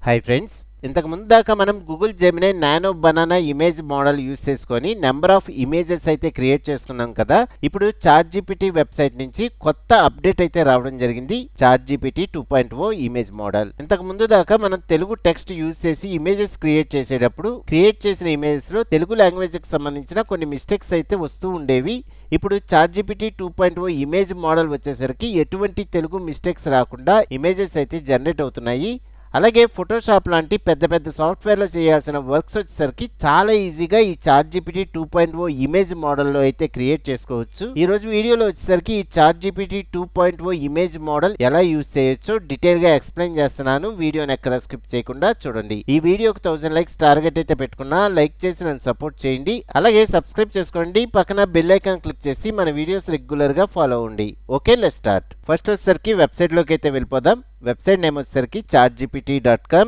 Hi friends, ఇంతకు ముందు దాకా మనం Google Gemini nano banana image model use చేసుకొని నెంబర్ ఆఫ్ ఇమేజెస్ అయితే క్రియేట్ చేసుకున్నాం కదా. ఇప్పుడు చాట్ జీపీటీ వెబ్సైట్ నుంచి కొత్త అప్డేట్ అయితే రావడం జరిగింది. Chat GPT 2.0 image model. ఇంతకు ముందు దాకా మనం తెలుగు టెక్స్ట్ యూజ్ చేసి ఇమేజెస్ క్రియేట్ చేసేటప్పుడు క్రియేట్ చేసిన ఇమేజెస్ లో తెలుగు లాంగ్వేజ్ కి సంబంధించిన కొన్ని మిస్టేక్స్ అయితే వస్తూ ఉండేవి. ఇప్పుడు చాట్ జీపీటీ 2.0 ఇమేజ్ మోడల్ వచ్చేసరికి ఎటువంటి తెలుగు మిస్టేక్స్ రాకుండా ఇమేజెస్ అయితే జనరేట్ అవుతున్నాయి. అలాగే ఫోటోషాప్ లాంటి పెద్ద పెద్ద సాఫ్ట్వేర్లో చేయాల్సిన వర్క్స్ వచ్చేసరికి చాలా ఈజీగా ఈ చాట్ జీపీటీ 2.0 ఇమేజ్ మోడల్లో అయితే క్రియేట్ చేసుకోవచ్చు. ఈ రోజు వీడియోలో వచ్చేసరికి ఈ చాట్ జీపీటీ 2.0 ఇమేజ్ మోడల్ ఎలా యూజ్ చేయొచ్చో డీటెయిల్ గా ఎక్స్ప్లెయిన్ చేస్తున్నాను. వీడియోని ఎక్కడ స్కిప్ చేయకుండా చూడండి. ఈ వీడియోకి 1000 లైక్స్ టార్గెట్ అయితే పెట్టుకున్నా, లైక్ చేసి నన్ను సపోర్ట్ చేయండి. అలాగే సబ్స్క్రైబ్ చేసుకోండి, పక్కన బెల్ ఐకాన్ క్లిక్ చేసి మన వీడియోస్ రెగ్యులర్ గా ఫాలో అవ్వండి. Okay, let's start. ఫస్ట్ వచ్చేసరికి వెబ్సైట్ లోకి అయితే వెళ్ళిపోదాం. వెబ్సైట్ నేమ్ వచ్చేసరికి chatgpt.com.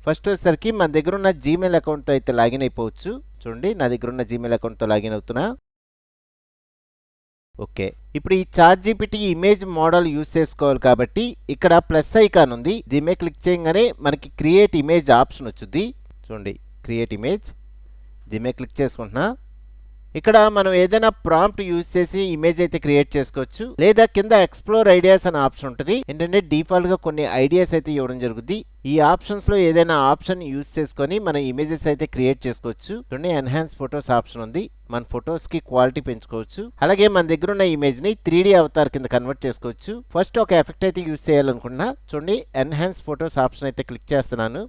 ఫస్ట్ వచ్చేసరికి మన దగ్గర ఉన్న జీమెయిల్ అకౌంట్తో అయితే లాగిన్ అయిపోవచ్చు. చూడండి, నా దగ్గర ఉన్న జీమెయిల్ అకౌంట్తో లాగిన్ అవుతున్నా. ఓకే, ఇప్పుడు ఈ chat GPT image model use చేసుకోవాలి కాబట్టి ఇక్కడ ప్లస్ ఐకాన్ ఉంది. దీని మీద క్లిక్ చేయగానే మనకి క్రియేట్ ఇమేజ్ ఆప్షన్ వచ్చింది. చూడండి, క్రియేట్ ఇమేజ్, దీని మీద క్లిక్ చేసుకుంటున్నా. ఇక్కడ మనం ఏదైనా ప్రాంప్ట్ యూజ్ చేసి ఇమేజ్ అయితే క్రియేట్ చేసుకోవచ్చు, లేదా కింద ఎక్స్ప్లోర్ ఐడియాస్ అనే ఆప్షన్ ఉంటుంది. ఏంటంటే డిఫాల్ట్ గా కొన్ని ఐడియాస్ అయితే ఇవ్వడం జరుగుతుంది. ఈ ఆప్షన్స్ లో ఏదైనా ఆప్షన్ యూజ్ చేసుకొని మనం ఇమేజెస్ అయితే క్రియేట్ చేసుకోవచ్చు. చూడండి, ఎన్హాన్స్ ఫొటోస్ ఆప్షన్ ఉంది. మన ఫొటోస్ కి క్వాలిటీ పెంచుకోవచ్చు. అలాగే మన దగ్గర ఉన్న ఇమేజ్ ని 3D అవతార్ కింద కన్వర్ట్ చేసుకోవచ్చు. ఫస్ట్ ఒక ఎఫెక్ట్ అయితే యూజ్ చేయాలనుకున్నా. చూడండి, ఎన్హాన్స్ ఫొటోస్ ఆప్షన్ అయితే క్లిక్ చేస్తున్నాను.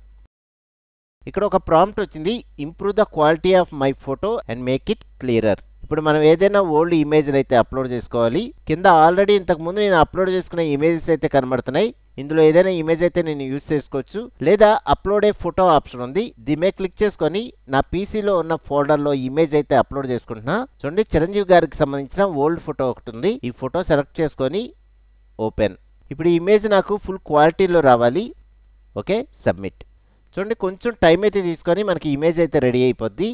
ఇక్కడ ఒక ప్రాంప్ట్ వచ్చింది, improve the quality of my photo and make it clearer. ఇప్పుడు మనం ఏదైనా ఓల్డ్ ఇమేజ్ అయితే అప్లోడ్ చేసుకోవాలి. కింద ఆల్రెడీ ఇంతకు ముందు నేను అప్లోడ్ చేసుకున్న ఇమేజెస్ అయితే కనబడుతున్నాయి. ఇందులో ఏదైనా ఇమేజ్ అయితే నేను యూజ్ చేసుకోవచ్చు, లేదా అప్లోడ్ ఏ ఫోటో ఆప్షన్ ఉంది. దీని మీద క్లిక్ చేసుకొని నా పీసీలో ఉన్న ఫోల్డర్లో ఇమేజ్ అయితే అప్లోడ్ చేసుకుంటున్నా. చూడండి, చిరంజీవి గారికి సంబంధించిన ఓల్డ్ ఫోటో ఒకటి ఉంది. ఈ ఫోటో సెలెక్ట్ చేసుకొని ఓపెన్. ఇప్పుడు ఈ ఇమేజ్ నాకు ఫుల్ క్వాలిటీలో రావాలి. Okay, submit. చూడండి, కొంచెం టైం అయితే తీసుకొని మనకి ఇమేజ్ అయితే రెడీ అయిపోద్ది.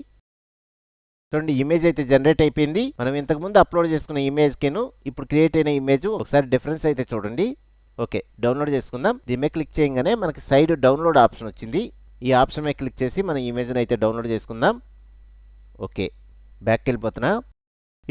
చూడండి, ఇమేజ్ అయితే జనరేట్ అయిపోయింది. మనం ఇంతకుముందు అప్లోడ్ చేసుకున్న ఇమేజ్కేను ఇప్పుడు క్రియేట్ అయిన ఇమేజ్ ఒకసారి డిఫరెన్స్ అయితే చూడండి. ఓకే, డౌన్లోడ్ చేసుకుందాం. దీని మీద క్లిక్ చేయగానే మనకి సైడ్ డౌన్లోడ్ ఆప్షన్ వచ్చింది. ఈ ఆప్షన్ మీద క్లిక్ చేసి మనం ఇమేజ్ని అయితే డౌన్లోడ్ చేసుకుందాం. ఓకే, బ్యాక్కి వెళ్ళిపోతున్నా.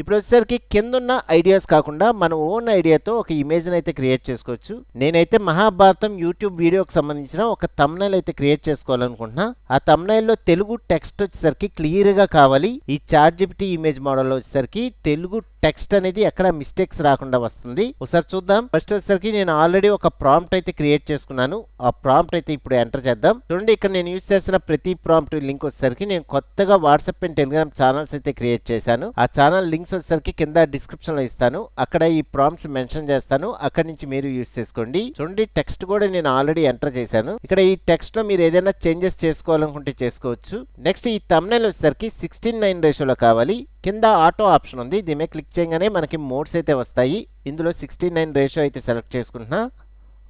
ఇప్పుడు వచ్చేసరికి కింద ఉన్న ఐడియాస్ కాకుండా మన ఓన్ ఐడియాతో ఒక ఇమేజ్ని అయితే క్రియేట్ చేసుకోవచ్చు. నేనైతే మహాభారతం యూట్యూబ్ వీడియోకి సంబంధించిన ఒక థంబ్నెయిల్ అయితే క్రియేట్ చేసుకోవాలనుకుంటున్నా. ఆ థంబ్నెయిల్లో తెలుగు టెక్స్ట్ వచ్చేసరికి క్లియర్గా కావాలి. ఈ చాట్ జీపీటీ ఇమేజ్ మోడల్లో వచ్చేసరికి తెలుగు టెక్స్ట్ అనేది ఎక్కడ మిస్టేక్స్ రాకుండా వస్తుంది. ఒకసారి చూద్దాం. ఫస్ట్ వచ్చేసరికి నేను ఆల్రెడీ ఒక ప్రాంప్ట్ అయితే క్రియేట్ చేసుకున్నాను. ఆ ప్రాంప్ట్ అయితే ఇప్పుడు ఎంటర్ చేద్దాం. చూడండి, ఇక్కడ నేను యూజ్ చేసిన ప్రతి ప్రాంప్ట్ లింక్ వచ్చేసరికి నేను కొత్తగా వాట్సాప్ అండ్ టెలిగ్రామ్ ఛానల్స్ అయితే క్రియేట్ చేశాను. ఆ ఛానల్ లింక్స్ వచ్చేసరికి కింద డిస్క్రిప్షన్ లో ఇస్తాను. అక్కడ ఈ ప్రాంప్ట్స్ మెన్షన్ చేస్తాను. అక్కడి నుంచి మీరు యూజ్ చేసుకోండి. చూడండి, టెక్స్ట్ కూడా నేను ఆల్రెడీ ఎంటర్ చేశాను. ఇక్కడ ఈ టెక్స్ట్ లో మీరు ఏదైనా చేంజెస్ చేసుకోవాలనుకుంటే చేసుకోవచ్చు. నెక్స్ట్ ఈ థంబ్నెయిల్ వచ్చేసరికి 16:9 రేషియోలో కావాలి. కింద ఆటో ఆప్షన్ ఉంది. దీని మీద క్లిక్ చేయగానే మనకి మోడ్స్ అయితే వస్తాయి. ఇందులో 16:9 రేషియో అయితే సెలెక్ట్ చేసుకుంటున్నా.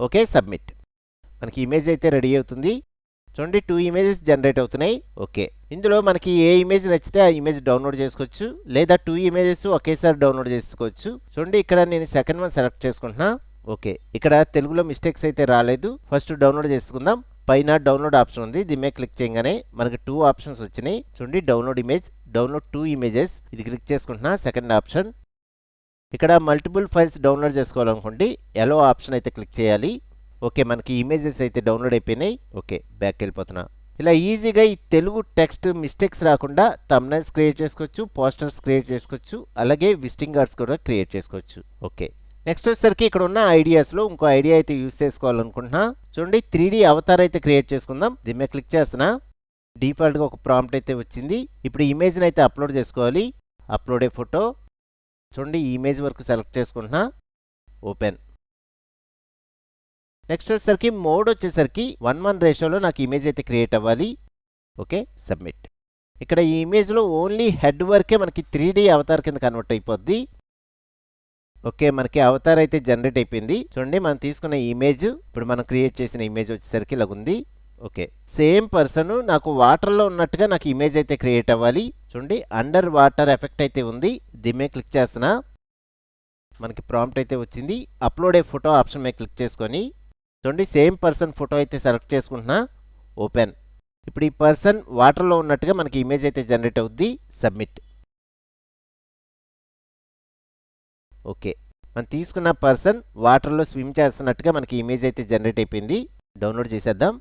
Okay, submit. మనకి ఇమేజ్ అయితే రెడీ అవుతుంది. చూడండి, 2 ఇమేజెస్ జనరేట్ అవుతున్నాయి. ఓకే, ఇందులో మనకి ఏ ఇమేజ్ నచ్చితే ఆ ఇమేజ్ డౌన్లోడ్ చేసుకోవచ్చు, లేదా 2 ఇమేజెస్ ఒకేసారి డౌన్లోడ్ చేసుకోవచ్చు. చూడండి, ఇక్కడ నేను సెకండ్ వన్ సెలెక్ట్ చేసుకుంటున్నా. ఓకే, ఇక్కడ తెలుగులో మిస్టేక్స్ అయితే రాలేదు. ఫస్ట్ డౌన్లోడ్ చేసుకుందాం. పైన డౌన్లోడ్ ఆప్షన్ ఉంది. దీని మీద క్లిక్ చేయగానే మనకి 2 ఆప్షన్స్ వచ్చినాయి. చూడండి, డౌన్లోడ్ ఇమేజ్, డౌన్లోడ్ 2 ఇమేజెస్. ఇది క్లిక్ చేసుకుంటున్నా, సెకండ్ ఆప్షన్. ఇక్కడ మల్టిపుల్ ఫైల్స్ డౌన్లోడ్ చేసుకోవాలనుకోండి, ఎలో ఆప్షన్ అయితే క్లిక్ చేయాలి. ఓకే, మనకి ఇమేజెస్ అయితే డౌన్లోడ్ అయిపోయినాయి. ఓకే, బ్యాక్ వెళ్ళిపోతున్నా. ఇలా ఈజీగా ఈ తెలుగు టెక్స్ట్ మిస్టేక్స్ రాకుండా థంబ్నెయిల్స్ క్రియేట్ చేసుకోవచ్చు, పోస్టర్స్ క్రియేట్ చేసుకోవచ్చు, అలాగే విజిటింగ్ కార్డ్స్ కూడా క్రియేట్ చేసుకోవచ్చు. ఓకే, నెక్స్ట్ వచ్చేసరికి ఇక్కడ ఉన్న ఐడియాస్లో ఇంకో ఐడియా అయితే యూజ్ చేసుకోవాలనుకుంటున్నా. చూడండి, 3D అవతార్ అయితే క్రియేట్ చేసుకుందాం. దీని మీద క్లిక్ చేస్తున్నా. డిఫాల్ట్గా ఒక ప్రాంప్ట్ అయితే వచ్చింది. ఇప్పుడు ఇమేజ్ని అయితే అప్లోడ్ చేసుకోవాలి. అప్లోడ్ ఏ ఫోటో. చూడండి, ఈ ఇమేజ్ వరకు సెలెక్ట్ చేసుకుంటున్నా. ఓపెన్. నెక్స్ట్ వచ్చేసరికి మోడ్ వచ్చేసరికి 1:1 రేషియోలో నాకు ఇమేజ్ అయితే క్రియేట్ అవ్వాలి. Okay, submit. ఇక్కడ ఈ ఇమేజ్లో ఓన్లీ హెడ్ వరకే మనకి 3D అవతార్ కింద కన్వర్ట్ అయిపోద్ది. ఓకే, మనకి అవతార్ అయితే జనరేట్ అయిపోయింది. చూడండి, మనం తీసుకున్న ఇమేజ్ ఇప్పుడు మనం క్రియేట్ చేసిన ఇమేజ్ వచ్చేసరికి ఇలా ఉంది. ఓకే, సేమ్ పర్సన్ నాకు వాటర్లో ఉన్నట్టుగా నాకు ఇమేజ్ అయితే క్రియేట్ అవ్వాలి. చూడండి, అండర్ వాటర్ ఎఫెక్ట్ అయితే ఉంది. దీని మీద క్లిక్ చేస్తున్నా. మనకి ప్రాంప్ట్ అయితే వచ్చింది. అప్లోడ్ ఏ ఫోటో ఆప్షన్ మీద క్లిక్ చేసుకొని చూడండి, సేమ్ పర్సన్ ఫోటో అయితే సెలెక్ట్ చేసుకుంటున్నా. ఓపెన్. ఇప్పుడు ఈ పర్సన్ వాటర్లో ఉన్నట్టుగా మనకి ఇమేజ్ అయితే జనరేట్ అవుద్ది. సబ్మిట్. ఓకే, మనం తీసుకున్న పర్సన్ వాటర్లో స్విమ్ చేస్తున్నట్టుగా మనకి ఇమేజ్ అయితే జనరేట్ అయిపోయింది. డౌన్లోడ్ చేసేద్దాం.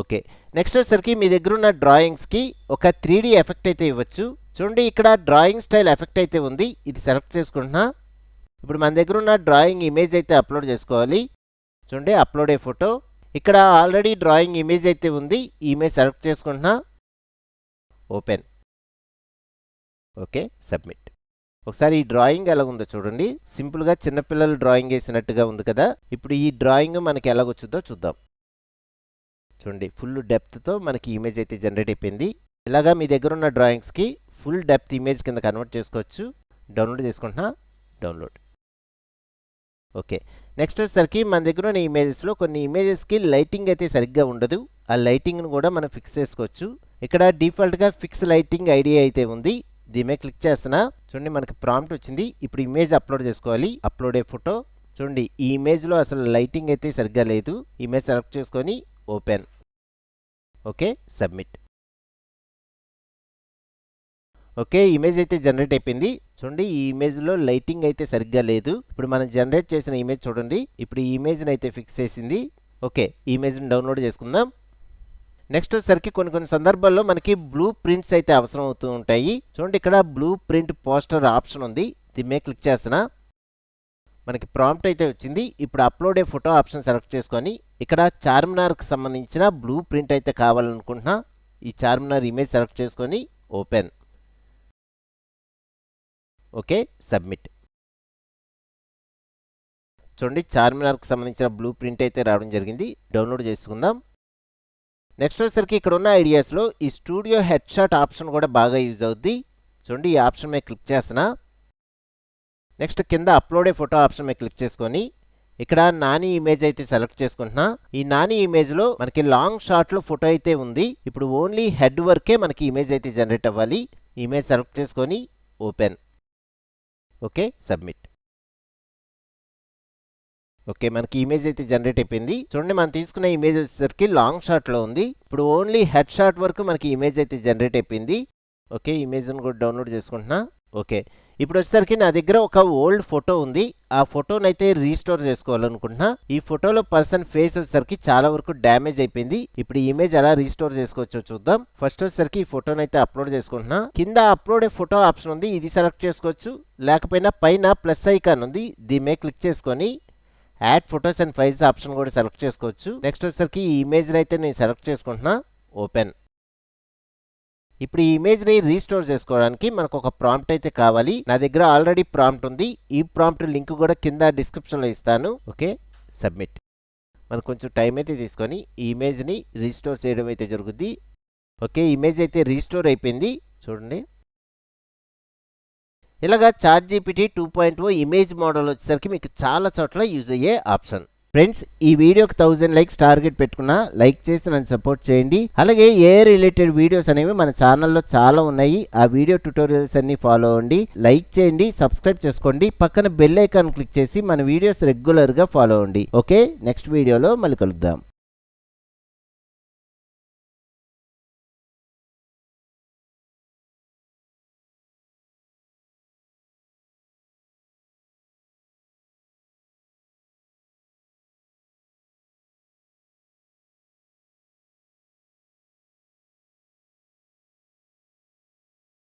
ఓకే, నెక్స్ట్ వచ్చేసరికి మీ దగ్గర ఉన్న డ్రాయింగ్స్కి ఒక 3D ఎఫెక్ట్ అయితే ఇవ్వచ్చు. చూడండి, ఇక్కడ డ్రాయింగ్ స్టైల్ ఎఫెక్ట్ అయితే ఉంది. ఇది సెలెక్ట్ చేసుకుంటున్నా. ఇప్పుడు మన దగ్గర ఉన్న డ్రాయింగ్ ఇమేజ్ అయితే అప్లోడ్ చేసుకోవాలి. చూడండి, అప్లోడ్ ఏ ఫోటో. ఇక్కడ ఆల్రెడీ డ్రాయింగ్ ఇమేజ్ అయితే ఉంది. ఈ ఇమేజ్ సెలెక్ట్ చేసుకుంటున్నా. ఓపెన్. Okay, submit. ఒకసారి ఈ డ్రాయింగ్ ఎలాగుందో చూడండి. సింపుల్గా చిన్నపిల్లలు డ్రాయింగ్ వేసినట్టుగా ఉంది కదా. ఇప్పుడు ఈ డ్రాయింగ్ మనకి ఎలాగొచ్చుద్దో చూద్దాం. చూడండి, ఫుల్ డెప్త్తో మనకి ఇమేజ్ అయితే జనరేట్ అయిపోయింది. ఇలాగా మీ దగ్గర ఉన్న డ్రాయింగ్స్కి ఫుల్ డెప్త్ ఇమేజ్ కింద కన్వర్ట్ చేసుకోవచ్చు. డౌన్లోడ్ చేసుకుంటున్నా. డౌన్లోడ్. ఓకే, నెక్స్ట్ వచ్చేసరికి మన దగ్గర ఉన్న ఇమేజెస్లో కొన్ని ఇమేజెస్కి లైటింగ్ అయితే సరిగ్గా ఉండదు. ఆ లైటింగ్ను కూడా మనం ఫిక్స్ చేసుకోవచ్చు. ఇక్కడ డిఫాల్ట్గా ఫిక్స్ లైటింగ్ ఐడియా అయితే ఉంది. దీని మీద క్లిక్ చేస్తున్నా. చూడండి, మనకి ప్రాంప్ట్ వచ్చింది. ఇప్పుడు ఇమేజ్ అప్లోడ్ చేసుకోవాలి. అప్లోడ్ ఏ ఫోటో. చూడండి, ఈ ఇమేజ్లో అసలు లైటింగ్ అయితే సరిగ్గా లేదు. ఇమేజ్ సెలెక్ట్ చేసుకొని open. Okay, submit. Okay, image అయితే జనరేట్ అయిపోయింది. చూడండి, ఈ ఇమేజ్లో లైటింగ్ అయితే సరిగ్గా లేదు. ఇప్పుడు మనం జనరేట్ చేసిన ఇమేజ్ చూడండి. ఇప్పుడు ఈ ఇమేజ్ని అయితే ఫిక్స్ చేసింది. ఓకే, ఈ ఇమేజ్ని డౌన్లోడ్ చేసుకుందాం. నెక్స్ట్ వచ్చేసరికి కొన్ని సందర్భాల్లో మనకి బ్లూ ప్రింట్స్ అయితే అవసరం అవుతూ ఉంటాయి. చూడండి, ఇక్కడ బ్లూ ప్రింట్ పోస్టర్ ఆప్షన్ ఉంది. దీని మీద క్లిక్ చేస్తున్నా. మనకి ప్రాంప్ట్ అయితే వచ్చింది. ఇప్పుడు అప్లోడ్ ఏ ఫోటో ఆప్షన్ సెలెక్ట్ చేసుకొని ఇక్కడ చార్మినార్కి సంబంధించిన బ్లూ ప్రింట్ అయితే కావాలనుకుంటున్నా. ఈ చార్మినార్ ఇమేజ్ సెలెక్ట్ చేసుకొని ఓపెన్. Okay, submit. చూడండి, చార్మినార్కి సంబంధించిన బ్లూ ప్రింట్ అయితే రావడం జరిగింది. డౌన్లోడ్ చేసుకుందాం. నెక్స్ట్ వచ్చేసరికి ఇక్కడ ఉన్న ఐడియాస్లో ఈ స్టూడియో హెడ్ షాట్ ఆప్షన్ కూడా బాగా యూజ్ అవుద్ది. చూడండి, ఈ ఆప్షన్ మీద క్లిక్ చేస్తున్నా. నెక్స్ట్ కింద అప్లోడ్ ఏ ఫోటో ఆప్షన్ మీద క్లిక్ చేసుకొని ఇక్కడ నాని ఇమేజ్ అయితే సెలెక్ట్ చేసుకుంటున్నా. ఈ నాని ఇమేజ్లో మనకి లాంగ్ షాట్లో ఫోటో అయితే ఉంది. ఇప్పుడు ఓన్లీ హెడ్ వరకే మనకి ఇమేజ్ అయితే జనరేట్ అవ్వాలి. ఇమేజ్ సెలెక్ట్ చేసుకొని ఓపెన్. Okay, submit. ఓకే, మనకి ఇమేజ్ అయితే జనరేట్ అయిపోయింది. చూడండి, మనం తీసుకున్న ఇమేజ్ వచ్చేసరికి లాంగ్ షాట్లో ఉంది. ఇప్పుడు ఓన్లీ హెడ్ షాట్ వరకు మనకి ఇమేజ్ అయితే జనరేట్ అయిపోయింది. ఓకే, ఇమేజ్ను కూడా డౌన్లోడ్ చేసుకుంటున్నా. ఓకే, ఇప్పుడు వచ్చేసరికి నా దగ్గర ఒక ఓల్డ్ ఫోటో ఉంది. ఆ ఫోటోని అయితే రీస్టోర్ చేసుకోవాలనుకుంటున్నా. ఈ ఫోటోలో పర్సన్ ఫేస్ వచ్చేసరికి చాలా వరకు డ్యామేజ్ అయిపోయింది. ఇప్పుడు ఈ ఇమేజ్ ఎలా రీస్టోర్ చేసుకోవచ్చో చూద్దాం. ఫస్ట్ వచ్చేసరికి ఈ ఫోటోని అయితే అప్లోడ్ చేసుకుంటున్నా. కింద అప్లోడ్ ఫోటో ఆప్షన్ ఉంది. ఇది సెలెక్ట్ చేసుకోవచ్చు. లేకపోయినా పైన ప్లస్ ఐకాన్ ఉంది. దీని మీద క్లిక్ చేసుకొని add photos and files option కూడా సెలెక్ట్ చేసుకోవచ్చు. నెక్స్ట్ వచ్చేసరికి ఈ ఇమేజ్ని అయితే నేను సెలెక్ట్ చేసుకుంటున్నా. ఓపెన్. ఇప్పుడు ఈ ఇమేజ్ని రీస్టోర్ చేసుకోవడానికి మనకు ఒక ప్రాంప్ట్ అయితే కావాలి. నా దగ్గర ఆల్రెడీ ప్రాంప్ట్ ఉంది. ఈ ప్రాంప్ట్ లింక్ కూడా కింద డిస్క్రిప్షన్లో ఇస్తాను. Okay, submit. మనకు కొంచెం టైం అయితే తీసుకొని ఈ ఇమేజ్ని రీస్టోర్ చేయడం అయితే జరుగుద్ది. ఓకే, ఇమేజ్ అయితే రీస్టోర్ అయిపోయింది. చూడండి, ఇలాగా ChatGPT 2.0 ఇమేజ్ మోడల్ వచ్చేసరికి మీకు చాలా చోట్ల యూజ్ అయ్యే ఆప్షన్. ఫ్రెండ్స్, ఈ వీడియోకి 1000 లైక్స్ టార్గెట్ పెట్టుకున్నా. లైక్ చేసి నన్ను సపోర్ట్ చేయండి. అలాగే ఏ రిలేటెడ్ వీడియోస్ అనేవి మన ఛానల్లో చాలా ఉన్నాయి. ఆ వీడియో ట్యుటోరియల్స్ అన్ని ఫాలో అవ్వండి. లైక్ చేయండి, సబ్స్క్రైబ్ చేసుకోండి. పక్కన బెల్ ఐకాన్ క్లిక్ చేసి మన వీడియోస్ రెగ్యులర్గా ఫాలో అవ్వండి. ఓకే, నెక్స్ట్ వీడియోలో మళ్ళీ కలుద్దాం.